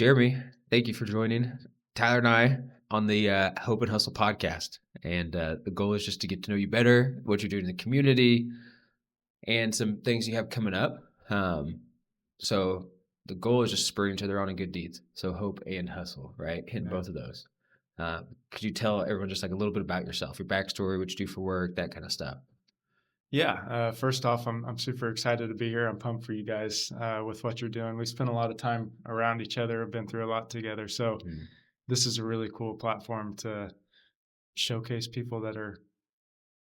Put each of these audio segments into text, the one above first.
Jeremy, thank you for joining Tyler and I on the Hope and Hustle podcast. And the goal is just to get to know you better, what you're doing in the community, and some things you have coming up. So the goal is just spurring each other on in good deeds. So hope and hustle, right? Hitting Yeah. both of those. Could you tell everyone just like a little bit about yourself, your backstory, what you do for work, that kind of stuff? Yeah. First off, I'm super excited to be here. I'm pumped for you guys with what you're doing. We spend a lot of time around each other. Have been through a lot together. So Mhm. this is a really cool platform to showcase people that are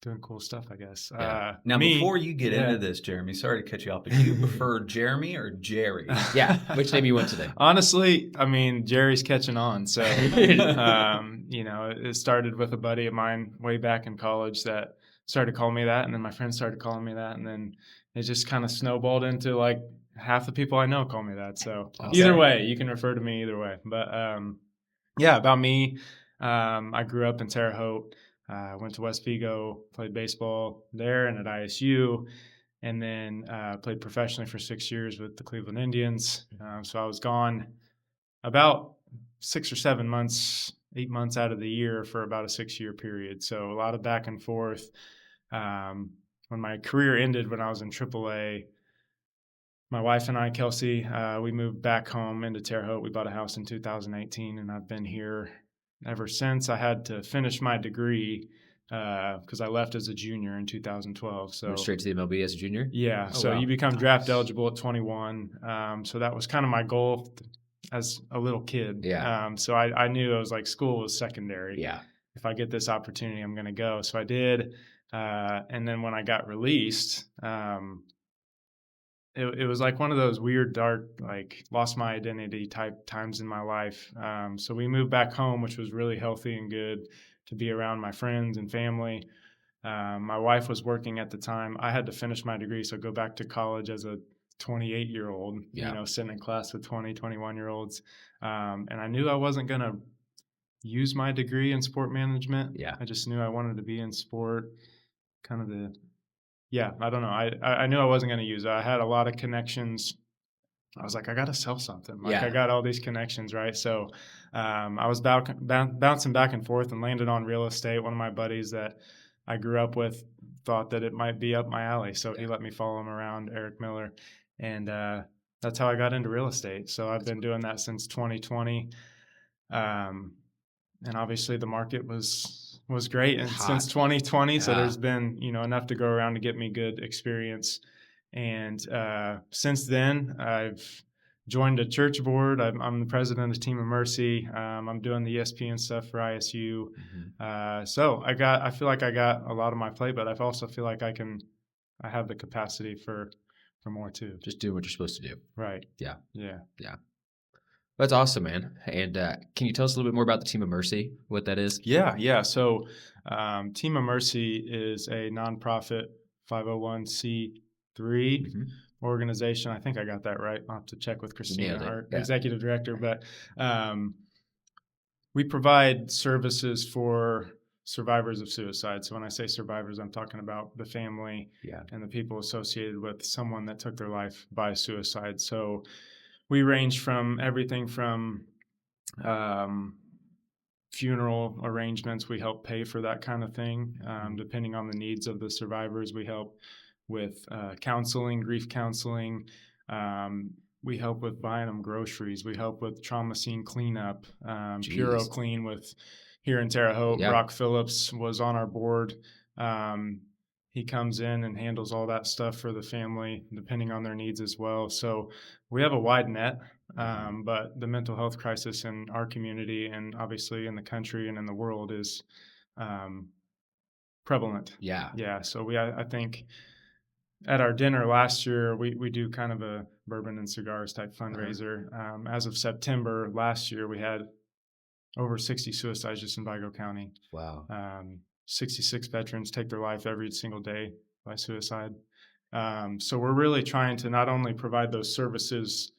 doing cool stuff, I guess. Yeah. Now, before you get yeah. into this, Jeremy, sorry to cut you off, but do you prefer Jeremy or Jerry? Yeah. Which name you want today? Honestly, I mean, Jerry's catching on. So, it started with a buddy of mine way back in college that started calling me that. And then my friends started calling me that. And then it just kind of snowballed into like half the people I know call me that. So either way, you can refer to me either way. But yeah, about me, I grew up in Terre Haute. Went to West Vigo, played baseball there and at ISU, and then played professionally for 6 years with the Cleveland Indians. So I was gone about 6 or 7 months, 8 months out of the year for about a 6 year period. So a lot of back and forth. When my career ended when I was in AAA, my wife and I, Kelsey, we moved back home into Terre Haute. We bought a house in 2018, and I've been here ever since. I had to finish my degree because I left as a junior in 2012. So Went straight to the MLB as a junior? yeah, Oh, so wow. you become draft eligible at 21. So that was kind of my goal as a little kid. Yeah. So I knew it was like school was secondary. Yeah. If I get this opportunity, I'm going to go. So I did. And then when I got released, it was like one of those weird, dark, like lost my identity type times in my life. So we moved back home, which was really healthy and good to be around my friends and family. My wife was working at the time. I had to finish my degree, so go back to college as a 28-year-old, Yeah. sitting in class with 20, 21-year-olds. And I knew I wasn't going to use my degree in sport management. Yeah. I just knew I wanted to be in sport, kind of yeah, I don't know. I knew I wasn't going to use it. I had a lot of connections. I was like, I got to sell something. Like, Yeah. I got all these connections, right? So I was bouncing back and forth and landed on real estate. One of my buddies that I grew up with thought that it might be up my alley. So he let me follow him around, Eric Miller. And that's how I got into real estate. So I've been doing that since 2020. And obviously the market was great and since 2020. So there's been, enough to go around to get me good experience. And since then, I've joined a church board. I'm the president of Team of Mercy. I'm doing the ESPN stuff for ISU. So I feel like I got a lot on my plate, but I also feel like I have the capacity for more too. Just do what you're supposed to do. Right. Yeah. Yeah. That's awesome, man. And can you tell us a little bit more about the Team of Mercy, what that is? Yeah. So Team of Mercy is a nonprofit 501c3 organization. I think I got that right. I'll have to check with Christina, our executive director. But we provide services for survivors of suicide. So when I say survivors, I'm talking about the family and the people associated with someone that took their life by suicide. So we range from everything from funeral arrangements. We help pay for that kind of thing, depending on the needs of the survivors. We help with counseling, grief counseling. We help with buying them groceries. We help with trauma scene cleanup. Puro Clean with here in Terre Haute. Brock Phillips was on our board. He comes in and handles all that stuff for the family, depending on their needs as well. So we have a wide net, but the mental health crisis in our community and obviously in the country and in the world is prevalent. Yeah. So I think at our dinner last year, we do kind of a bourbon and cigars type fundraiser. As of September last year, we had over 60 suicides just in Vigo County. Wow. 66 veterans take their life every single day by suicide. So we're really trying to not only provide those services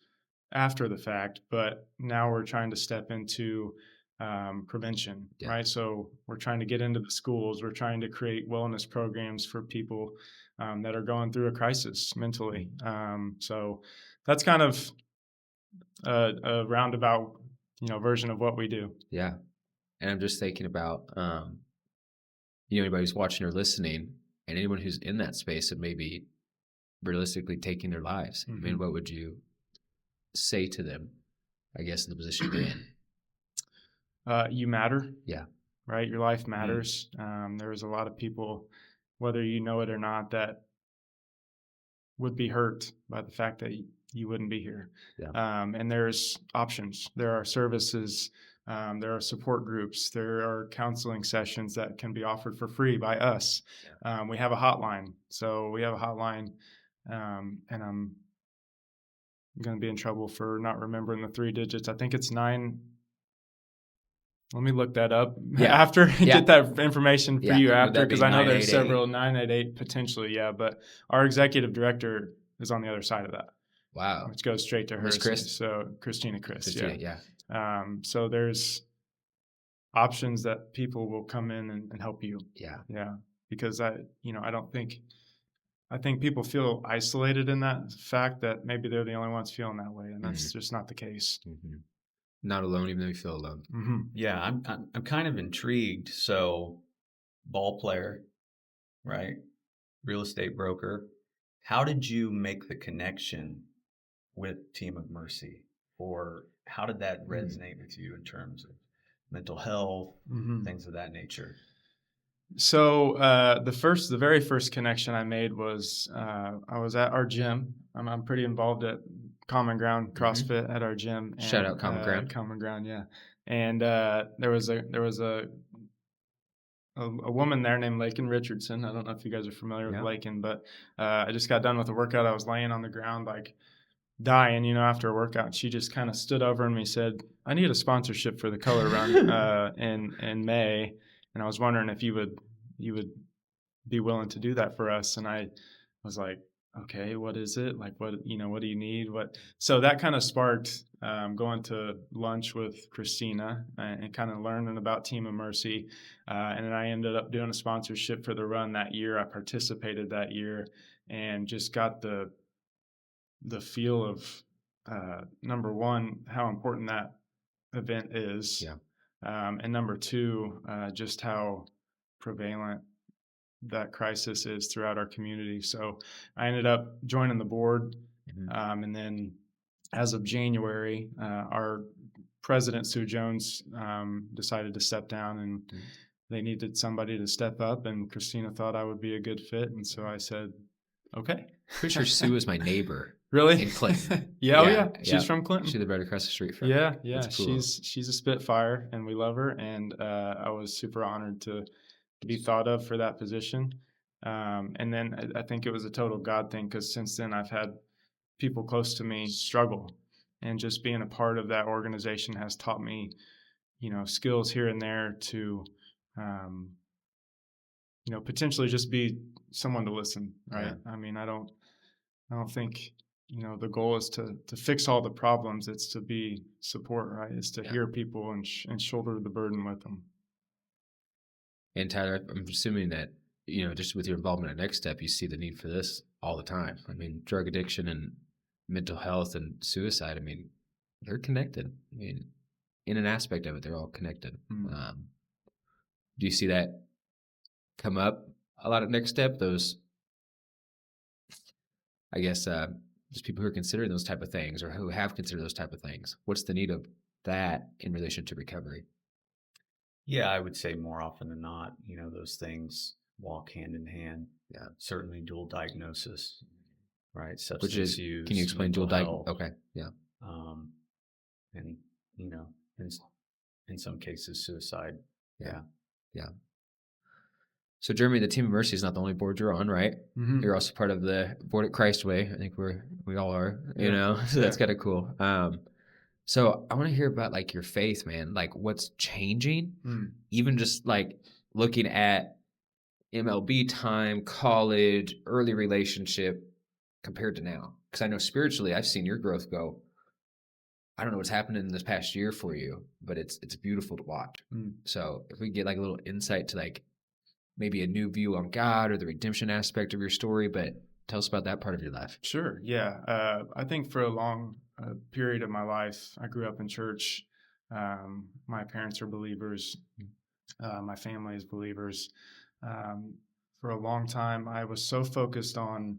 after the fact, but now we're trying to step into prevention, right? So we're trying to get into the schools. We're trying to create wellness programs for people that are going through a crisis mentally. So that's kind of a roundabout, version of what we do. Yeah. And I'm just thinking about, anybody who's watching or listening, and anyone who's in that space of maybe realistically taking their lives. I mean, Mhm. what would you say to them, I guess, in the position you're in? You matter. Yeah. Right? Your life matters. There's a lot of people, whether you know it or not, that would be hurt by the fact that you wouldn't be here. Yeah. And there's options. There are services. There are support groups. There are counseling sessions that can be offered for free by us. We have a hotline. So we have a hotline, and I'm going to be in trouble for not remembering the 3 digits. I think it's 9. Let me look that up after. Get that information for you after, because I know there's several 988 potentially. Yeah, but our executive director is on the other side of that. Wow. Which goes straight to her. Miss Chris? So Christina Chris. Yeah. So there's options that people will come in and help you. Yeah. Yeah. Because I think people feel isolated in that fact that maybe they're the only ones feeling that way, and that's just not the case. Mm-hmm. Not alone, even though you feel alone. Mm-hmm. Yeah, I'm kind of intrigued. So, ball player, right? Real estate broker. How did you make the connection with Team of Mercy, or how did that resonate with you in terms of mental health, things of that nature? So the very first connection I made was I was at our gym. I'm pretty involved at Common Ground CrossFit at our gym. And, shout out Common Ground. Common Ground, yeah. And there was a woman there named Lakin Richardson. I don't know if you guys are familiar with Lakin, but I just got done with a workout. I was laying on the ground like dying, after a workout. She just kind of stood over me and said, "I need a sponsorship for the Color Run in May, and I was wondering if you would be willing to do that for us." And I was like, "Okay, what is it? Like, what do you need?" So that kind of sparked going to lunch with Christina and kind of learning about Team of Mercy. And then I ended up doing a sponsorship for the run that year. I participated that year and just got the feel of number one, how important that event is. Yeah. And number two, just how prevalent that crisis is throughout our community. So I ended up joining the board. And then as of January, our president, Sue Jones, decided to step down, and they needed somebody to step up, and Christina thought I would be a good fit. And so I said, okay. Pretty sure Sue is my neighbor. Really? In Clinton. Yeah. She's from Clinton. She lived right across the street from Yeah. Cool. She's a Spitfire, and we love her. And I was super honored to be thought of for that position. And then I think it was a total God thing, because since then I've had people close to me struggle, and just being a part of that organization has taught me, skills here and there to, potentially just be someone to listen. Right. Yeah. I mean, I don't think, the goal is to fix all the problems. It's to be support, right? It's to hear people and shoulder the burden with them. And Tyler, I'm assuming that, just with your involvement at Next Step, you see the need for this all the time. I mean, drug addiction and mental health and suicide, I mean, they're connected. I mean, in an aspect of it, they're all connected. Do you see that come up a lot at Next Step? Those, I guess, just people who are considering those type of things, or who have considered those type of things. What's the need of that in relation to recovery? Yeah, I would say more often than not, those things walk hand in hand. Yeah, certainly dual diagnosis, right? Substance use. Can you explain dual diagnosis? Okay, yeah. And in some cases, suicide. Yeah. So, Jeremy, the Team of Mercy is not the only board you're on, right? Mm-hmm. You're also part of the board at Christway. I think we all are, so that's kind of cool. So I want to hear about like your faith, man, like what's changing, even just like looking at MLB time, college, early relationship compared to now. Because I know spiritually, I've seen your growth go. I don't know what's happened in this past year for you, but it's beautiful to watch. So if we get like a little insight to like maybe a new view on God or the redemption aspect of your story, but tell us about that part of your life. Sure. Yeah. I think for a long a period of my life. I grew up in church. My parents are believers. My family is believers. Um, for a long time, I was so focused on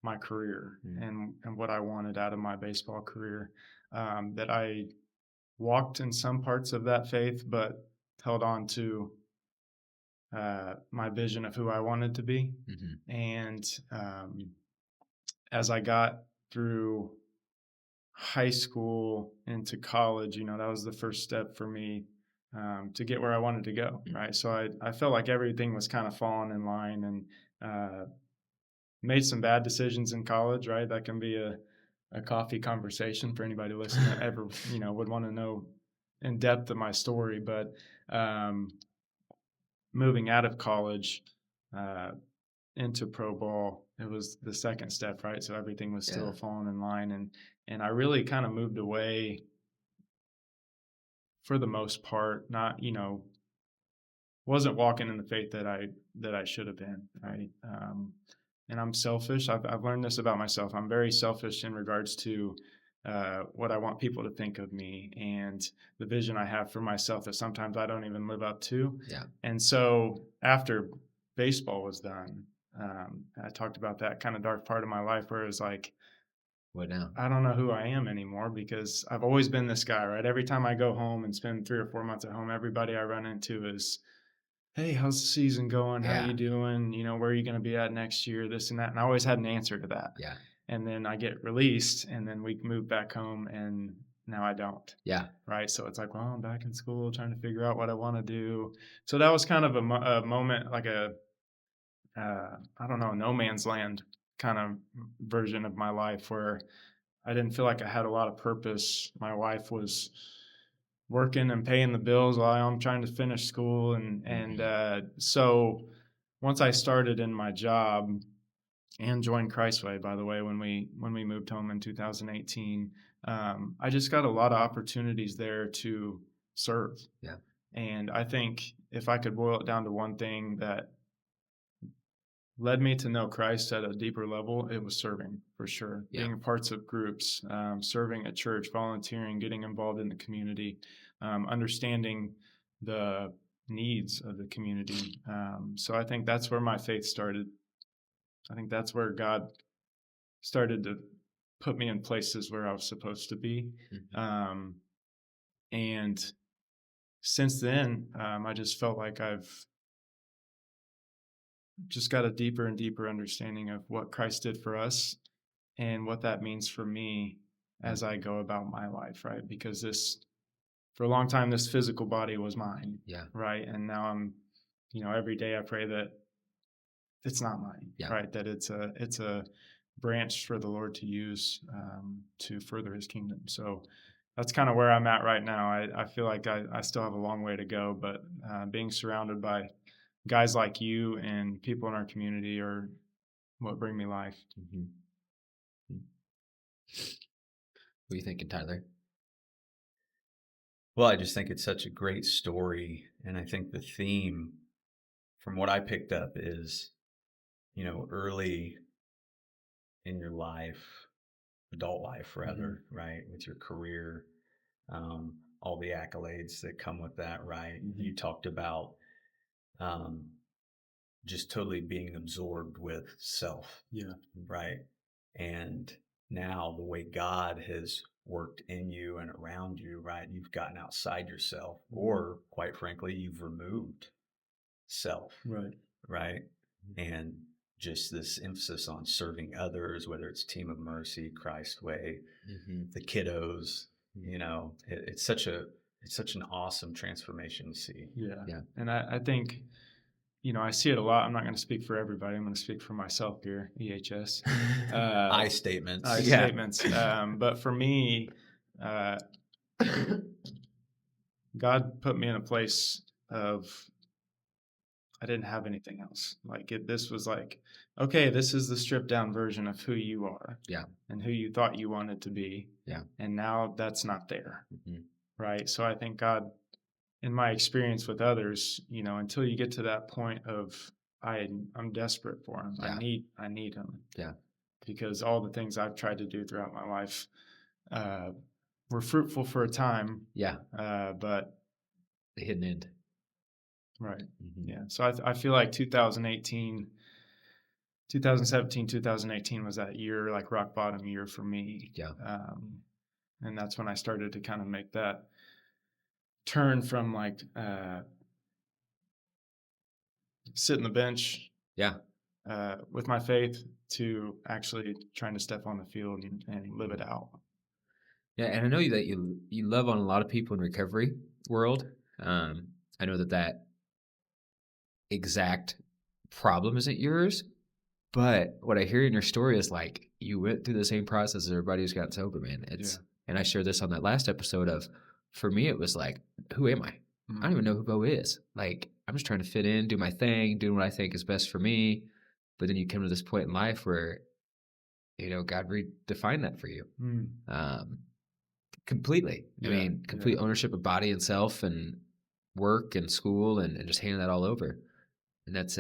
my career and what I wanted out of my baseball career that I walked in some parts of that faith, but held on to my vision of who I wanted to be. And as I got through high school into college, that was the first step for me to get where I wanted to go. Right. So I felt like everything was kind of falling in line, and made some bad decisions in college. Right. That can be a coffee conversation for anybody listening that ever, would want to know in depth of my story. But moving out of college into pro ball, it was the second step, right? So everything was still falling in line, and I really kind of moved away for the most part. Not, wasn't walking in the faith that I should have been, right? And I'm selfish. I've learned this about myself. I'm very selfish in regards to what I want people to think of me and the vision I have for myself that sometimes I don't even live up to. Yeah. And so after baseball was done, I talked about that kind of dark part of my life where it was like, what now? I don't know who I am anymore, because I've always been this guy, right? Every time I go home and spend 3 or 4 months at home, everybody I run into is, hey, how's the season going? How you doing? Where are you going to be at next year? This and that. And I always had an answer to that. Yeah. And then I get released, and then we move back home, and now I don't. Yeah. Right. So it's like, well, I'm back in school trying to figure out what I want to do. So that was kind of a moment, like I don't know, no man's land kind of version of my life where I didn't feel like I had a lot of purpose. My wife was working and paying the bills while I'm trying to finish school. And so once I started in my job and joined Christway, by the way, when we moved home in 2018, I just got a lot of opportunities there to serve. Yeah. And I think if I could boil it down to one thing that led me to know Christ at a deeper level, it was serving, for sure. Yeah. Being parts of groups, serving at church, volunteering, getting involved in the community, understanding the needs of the community. So I think that's where my faith started. I think that's where God started to put me in places where I was supposed to be. And since then, I just felt like I've just got a deeper and deeper understanding of what Christ did for us and what that means for me as I go about my life, right? Because for a long time, this physical body was mine. Yeah. Right. And now I'm, every day I pray that it's not mine, right? That it's a branch for the Lord to use to further his kingdom. So that's kind of where I'm at right now. I feel like I still have a long way to go, but being surrounded by guys like you and people in our community are what bring me life. What are you thinking, Tyler? Well, I just think it's such a great story. And I think the theme from what I picked up is, early in your life, adult life rather, right? With your career, all the accolades that come with that, right? You talked about just totally being absorbed with self. Yeah. Right. And now the way God has worked in you and around you, right? You've gotten outside yourself, or quite frankly, you've removed self. Right. Right. And just this emphasis on serving others, whether it's Team of Mercy, Christway, the kiddos, it's such an awesome transformation to see. Yeah. And I think, I see it a lot. I'm not going to speak for everybody. I'm going to speak for myself here, EHS. I statements. Statements. But for me, God put me in a place of, I didn't have anything else. This was like, okay, this is the stripped down version of who you are. Yeah. And who you thought you wanted to be. Yeah. And now that's not there. Right. So I think God, in my experience with others, until you get to that point of I'm desperate for him. Yeah. I need him. Yeah. Because all the things I've tried to do throughout my life were fruitful for a time, Yeah. but The hidden end. right. Mhm. Yeah. So I feel like 2017, 2018 was that year, like rock bottom year for me. Yeah. And that's when I started to kind of make that turn from like sit in the bench Yeah. with my faith to actually trying to step on the field and live it out. Yeah, and I know that you love on a lot of people in recovery world. I know that exact problem isn't yours, but what I hear in your story is like you went through the same process as everybody who's gotten sober, man. It's and I shared this on that last episode of for me it was like, who am I? I don't even know who Bo is. Like I'm just trying to fit in, do my thing, doing what I think is best for me. But then you come to this point in life where, God redefined that for you. Um, completely. I mean, complete ownership of body and self and work and school and just handing that all over. And that's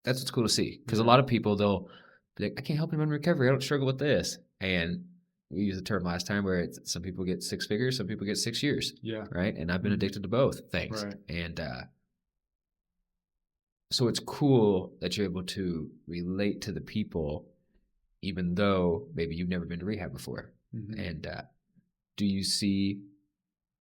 what's cool to see. Because a lot of people, they'll be like, I can't help anyone in recovery. I don't struggle with this. And we used the term last time where some people get 6 figures, some people get 6 years. Yeah. Right. And I've been addicted to both things. Right. And so it's cool that you're able to relate to the people, even though maybe you've never been to rehab before. And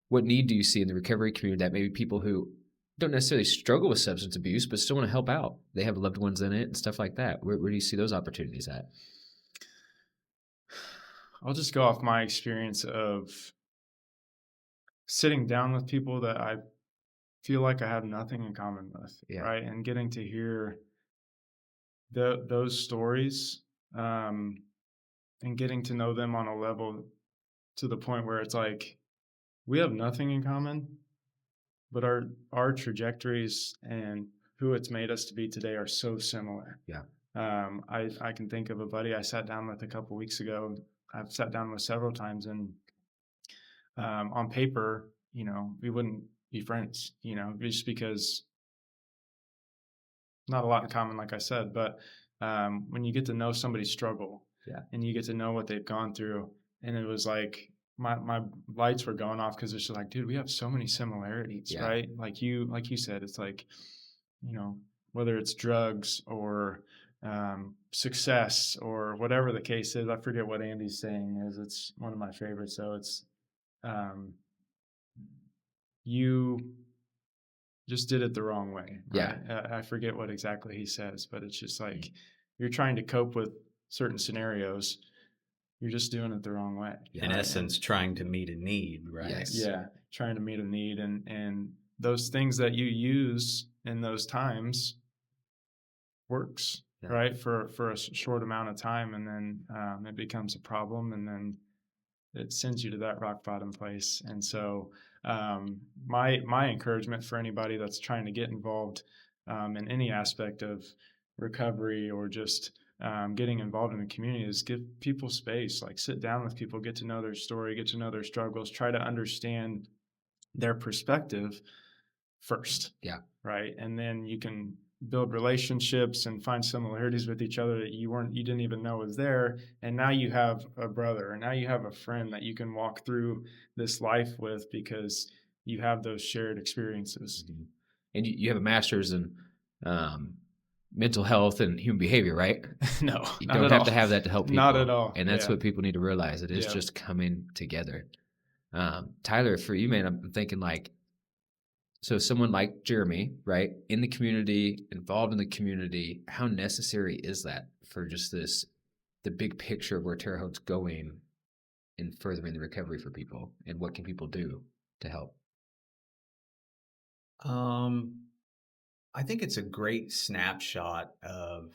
what need do you see in the recovery community that maybe people who don't necessarily struggle with substance abuse, but still want to help out? They have loved ones in it and stuff like that. Where do you see those opportunities at? I'll just go off my experience of sitting down with people that I feel like I have nothing in common with, right? And getting to hear those stories, and getting to know them on a level to the point where it's like we have nothing in common, but our trajectories and who it's made us to be today are so similar. Yeah. I can think of a buddy I sat down with a couple weeks ago. I've sat down with several times, and on paper, we wouldn't be friends, just because not a lot in common, like I said. But when you get to know somebody's struggle, and you get to know what they've gone through, and it was like my lights were going off because it's just like, dude, we have so many similarities, right? Like you said, it's like, whether it's drugs or success or whatever the case is. I forget what Andy's saying is. It's one of my favorites. So it's you just did it the wrong way. Right? I forget what exactly he says, but it's just like you're trying to cope with certain scenarios. You're just doing it the wrong way. In essence, trying to meet a need, right? Yes. Yeah, trying to meet a need, and those things that you use in those times works, right, for a short amount of time, and then it becomes a problem, and then it sends you to that rock bottom place. And so my encouragement for anybody that's trying to get involved in any aspect of recovery or just getting involved in the community is give people space, like sit down with people, get to know their story, get to know their struggles, try to understand their perspective first. Yeah. Right. And then you can build relationships and find similarities with each other that you didn't even know was there. And now you have a brother, and now you have a friend that you can walk through this life with because you have those shared experiences. Mm-hmm. And you have a master's in mental health and human behavior, right? No, you don't have to have that to help people. Not at all. And that's what people need to realize. It is just coming together. Tyler, for you, man, I'm thinking like, so someone like Jeremy, right, in the community, involved in the community, how necessary is that for just the big picture of where Terre Haute's going in furthering the recovery for people, and what can people do to help? I think it's a great snapshot of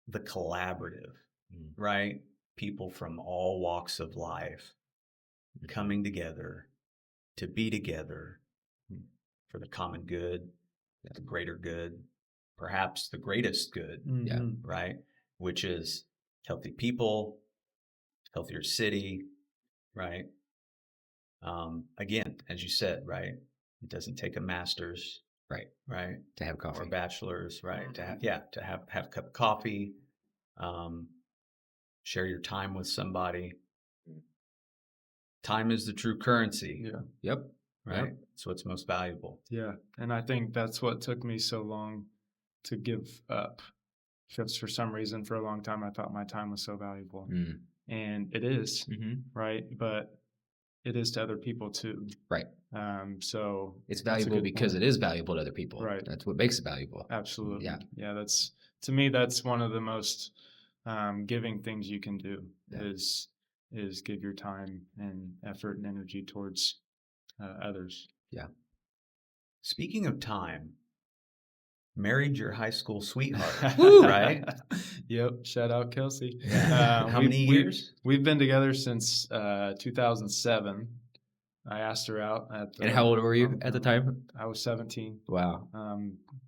the collaborative, right? People from all walks of life coming together to be together for the common good, the greater good, perhaps the greatest good, right? Which is healthy people, healthier city, right? Again, as you said, right? It doesn't take a master's, right? To have coffee. Or a bachelor's, right? To have a cup of coffee. share your time with somebody. Time is the true currency, Yeah. Yep. right? Yep. It's what's most valuable. Yeah. And I think that's what took me so long to give up. Because for some reason, for a long time, I thought my time was so valuable. Mm. And it is, Mm-hmm. right? But it is to other people too. Right. So It's that's a valuable good because point. it is valuable to other people. Right. That's what makes it valuable. Absolutely. Yeah. Yeah. That's, to me, that's one of the most giving things you can do Yeah. is give your time and effort and energy towards others. Yeah. Speaking of time, married your high school sweetheart, Woo! right? Yep. Shout out Kelsey. How many years? We've been together since 2007. I asked her out at the, And how old were you at the time? I was 17. Wow.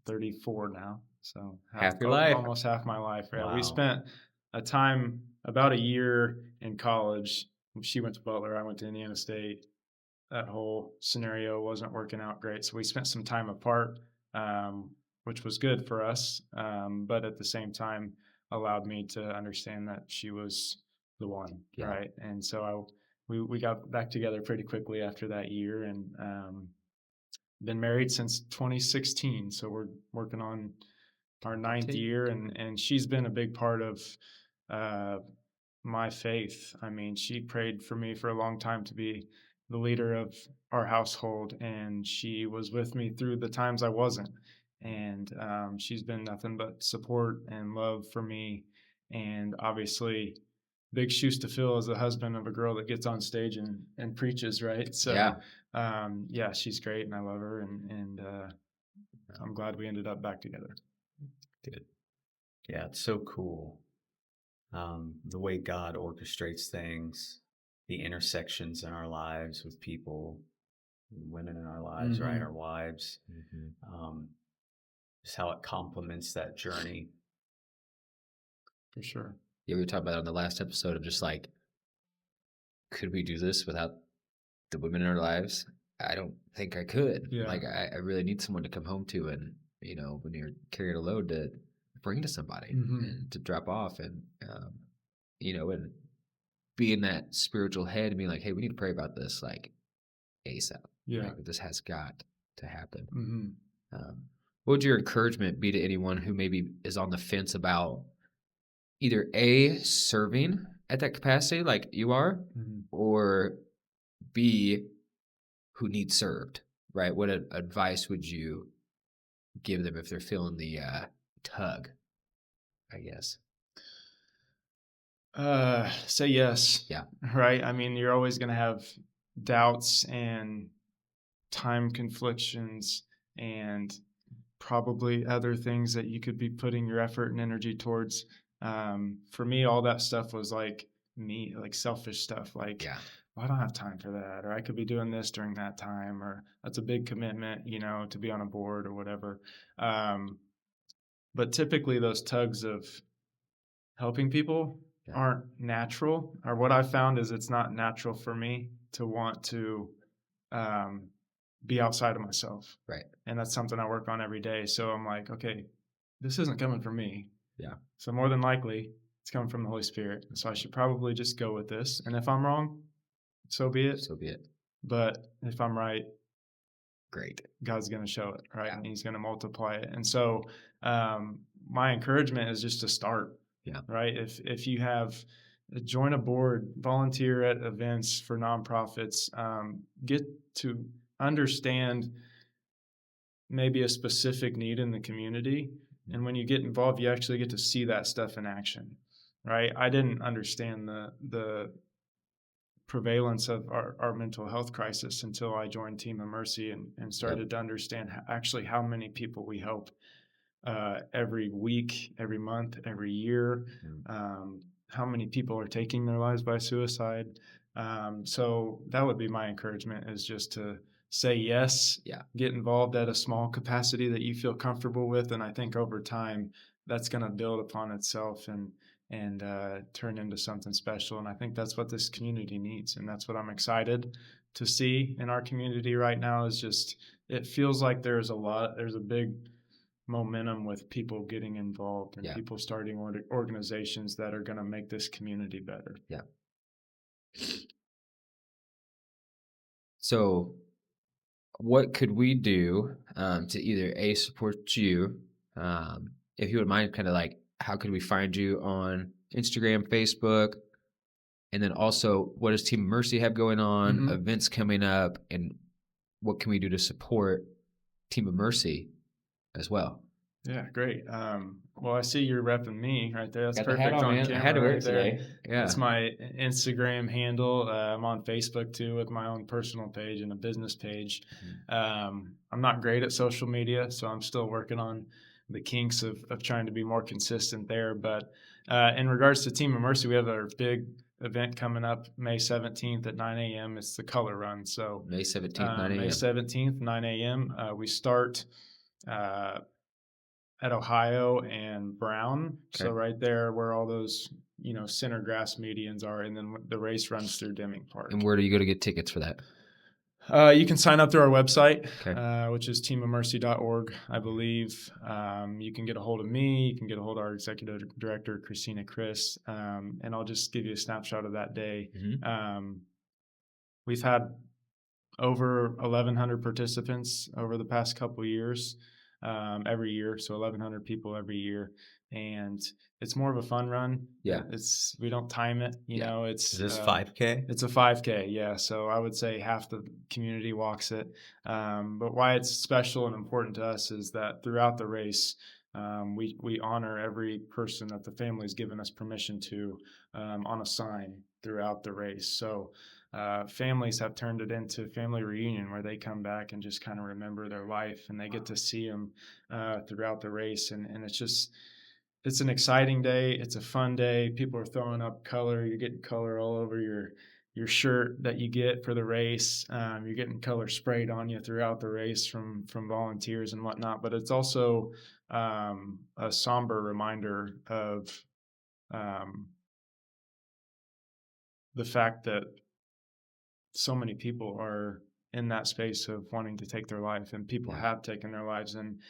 34 now. So Half your life. almost half my life. Yeah. Wow. We spent a time, about a year in college. She went to Butler. I went to Indiana State. That whole scenario wasn't working out great. So we spent some time apart, which was good for us. But at the same time, allowed me to understand that she was the one. Yeah. Right. And so we got back together pretty quickly after that year, and been married since 2016. So we're working on our 9th year, and she's been a big part of my faith. I mean, she prayed for me for a long time to be the leader of our household, and she was with me through the times I wasn't. And she's been nothing but support and love for me. And obviously, big shoes to fill as the husband of a girl that gets on stage and preaches, right? So, Yeah. she's great, and I love her, and I'm glad we ended up back together. Good. Yeah, it's so cool. The way God orchestrates things, the intersections in our lives with people, women in our lives, right? Our wives, just how it complements that journey. For sure. Yeah, we were talking about it on the last episode of just like, could we do this without the women in our lives? I don't think I could. Yeah. Like, I really need someone to come home to, and when you're carrying a load, to bring to somebody and to drop off, and and be in that spiritual head and being like, hey, we need to pray about this like ASAP. Yeah. Like, this has got to happen. Mm-hmm. What would your encouragement be to anyone who maybe is on the fence about either A, serving at that capacity like you are, or B, who needs served, right? What advice would you give them if they're feeling the tug, I guess? Say yes. Yeah. Right. I mean, you're always going to have doubts and time conflictions and probably other things that you could be putting your effort and energy towards. For me, all that stuff was like selfish stuff. Like, well, I don't have time for that, or I could be doing this during that time, or that's a big commitment, to be on a board or whatever. But typically those tugs of helping people aren't natural, or what I've found is it's not natural for me to want to be outside of myself. Right. And that's something I work on every day. So I'm like, okay, this isn't coming from me. Yeah. So more than likely it's coming from the Holy Spirit. So I should probably just go with this. And if I'm wrong, so be it. So be it. But if I'm right, great. God's going to show it, right? Yeah. And he's going to multiply it. And so my encouragement is just to start. Yeah. Right. If you have join a board, volunteer at events for nonprofits, get to understand maybe a specific need in the community. And when you get involved, you actually get to see that stuff in action. Right. I didn't understand the prevalence of our mental health crisis until I joined Team of Mercy and started to understand actually how many people we help every week, every month, every year, how many people are taking their lives by suicide. So that would be my encouragement, is just to say yes, get involved at a small capacity that you feel comfortable with. And I think over time that's going to build upon itself and turn into something special. And I think that's what this community needs. And that's what I'm excited to see in our community right now, is just, it feels like there's a big momentum with people getting involved and Yeah. people starting organizations that are going to make this community better. Yeah. So what could we do to either support you, if you would mind, kind of like how could we find you on Instagram, Facebook, and then also what does Team of Mercy have going on, Mhm. events coming up, and what can we do to support Team of Mercy as well? Yeah, great. Well, I see you're repping me right there. That's Got the perfect hat on, on man. I camera had to wear right it there. today. Yeah. That's my Instagram handle. I'm on Facebook too with my own personal page and a business page. I'm not great at social media, so I'm still working on the kinks of trying to be more consistent there. But in regards to Team of Mercy, we have our big event coming up May 17th at 9 a.m. It's the Color Run. So May 17th, 9 a.m. May 17th, 9 a.m. We start at Ohio and Brown. So Okay. right there where all those, center grass medians are, and then the race runs through Deming Park. And where do you go to get tickets for that? You can sign up through our website, Okay. which is teamofmercy.org, I believe. You can get a hold of me. You can get a hold of our executive director, Christina Chris, and I'll just give you a snapshot of that day. We've had over 1,100 participants over the past couple of years, every year. So 1,100 people every year, and it's more of a fun run. Yeah. We don't time it. It's Is this 5K? It's a 5K. Yeah. So I would say half the community walks it. But why it's special and important to us is that throughout the race, we honor every person that the family's given us permission to on a sign throughout the race. So families have turned it into family reunion where they come back and just kind of remember their life, and they get to see them throughout the race. And it's an exciting day. It's a fun day. People are throwing up color. You're getting color all over your shirt that you get for the race. You're getting color sprayed on you throughout the race from volunteers and whatnot. But it's also a somber reminder of the fact that so many people are in that space of wanting to take their life, and people have taken their lives. And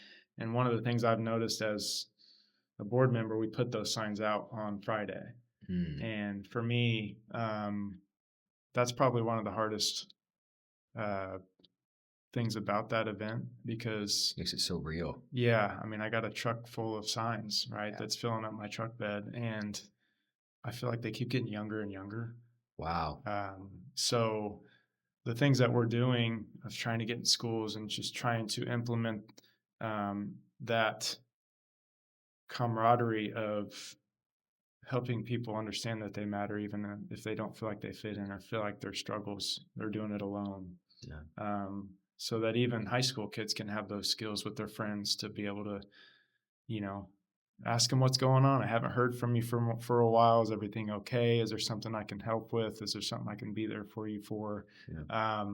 one of the things I've noticed as a board member, we put those signs out on Friday. And for me, that's probably one of the hardest things about that event, because Makes it so real. Yeah. I mean, I got a truck full of signs, right? That's filling up my truck bed, and I feel like they keep getting younger and younger. Wow. So the things that we're doing of trying to get in schools and just trying to implement that camaraderie of helping people understand that they matter, even if they don't feel like they fit in or feel like their struggles, they're doing it alone. Yeah. So that even high school kids can have those skills with their friends to be able to, ask them what's going on. I haven't heard from you for a while. Is everything okay? Is there something I can help with? Is there something I can be there for you for? Yeah.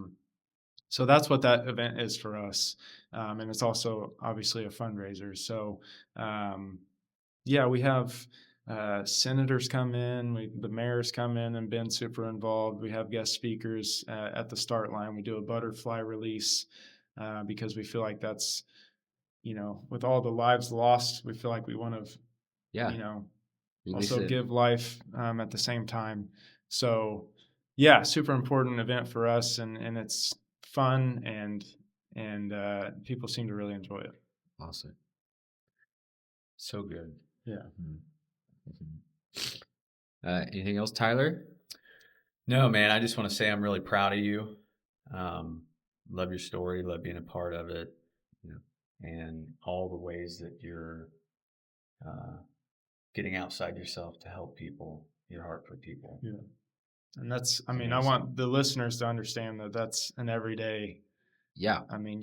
So that's what that event is for us. And it's also obviously a fundraiser. So, we have senators come in, the mayors come in and been super involved. We have guest speakers at the start line. We do a butterfly release because we feel like that's, with all the lives lost, we feel like we want to, also give life at the same time. So, super important event for us, and it's fun, and people seem to really enjoy it. Awesome. So good. Yeah. Anything else, Tyler? No, man, I just want to say I'm really proud of you. Love your story, love being a part of it, and all the ways that you're getting outside yourself to help people, your heart for people. Yeah. And that's, I mean, I want the listeners to understand that that's an everyday. Yeah. I mean,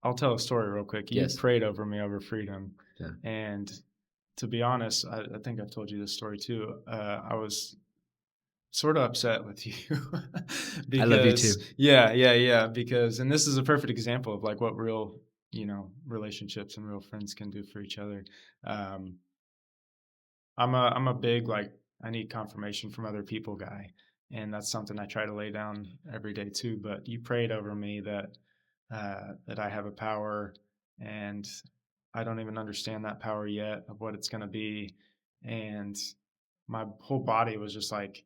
I'll tell a story real quick. You prayed over me over freedom. Yeah. And to be honest, I think I've told you this story too. I was sort of upset with you. I love you too. Yeah. Because, and this is a perfect example of like what real, relationships and real friends can do for each other. I'm a big, like, I need confirmation from other people guy. And that's something I try to lay down every day too. But you prayed over me that I have a power and I don't even understand that power yet of what it's going to be. And my whole body was just like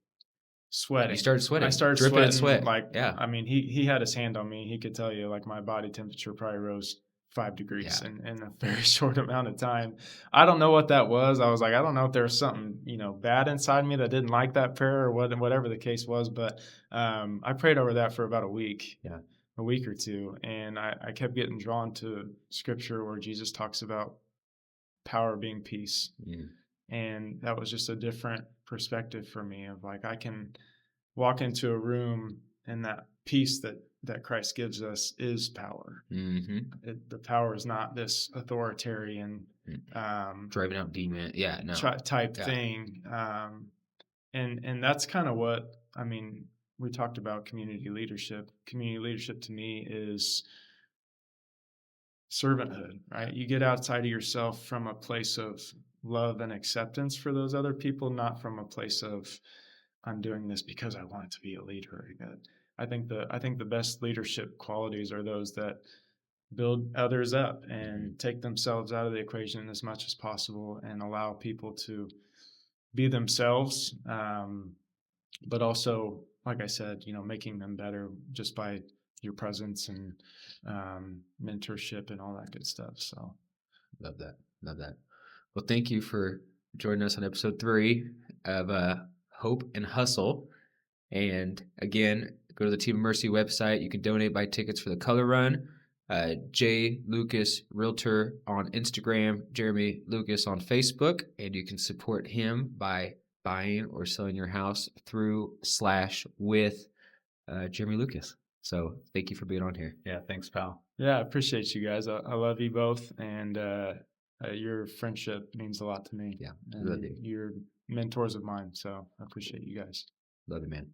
sweating. You started sweating. I started dripping in sweating. sweat. Like, Yeah. I mean, he had his hand on me. He could tell you, like, my body temperature probably rose 5 degrees Yeah. in a very short amount of time. I don't know what that was. I was like, I don't know if there was something, bad inside me that didn't like that prayer or whatever the case was. But I prayed over that for about a week. Yeah. A week or two. And I kept getting drawn to scripture where Jesus talks about power being peace. Mm. And that was just a different perspective for me of like, I can walk into a room and that peace that Christ gives us is power. Mm-hmm. The power is not this authoritarian, driving out demon. Yeah. No. type Yeah. thing. And that's kind of what, I mean, we talked about community leadership. Community leadership to me is servanthood, right? You get outside of yourself from a place of love and acceptance for those other people, not from a place of I'm doing this because I want to be a leader. I think the best leadership qualities are those that build others up and take themselves out of the equation as much as possible and allow people to be themselves, but also, like I said, making them better just by your presence and mentorship and all that good stuff. So Love that. Love that. Well, thank you for joining us on episode 3 of Hope and Hustle. And again, go to the Team of Mercy website. You can donate, buy tickets for the color run. Jay Lucas Realtor on Instagram, Jeremy Lucas on Facebook, and you can support him by buying or selling your house through/with Jeremy Lucas. So thank you for being on here. Yeah, thanks, pal. yeah, I appreciate you guys. I love you both, and your friendship means a lot to me. Yeah, and love you. you're mentors of mine, so I appreciate you guys. Love you, man.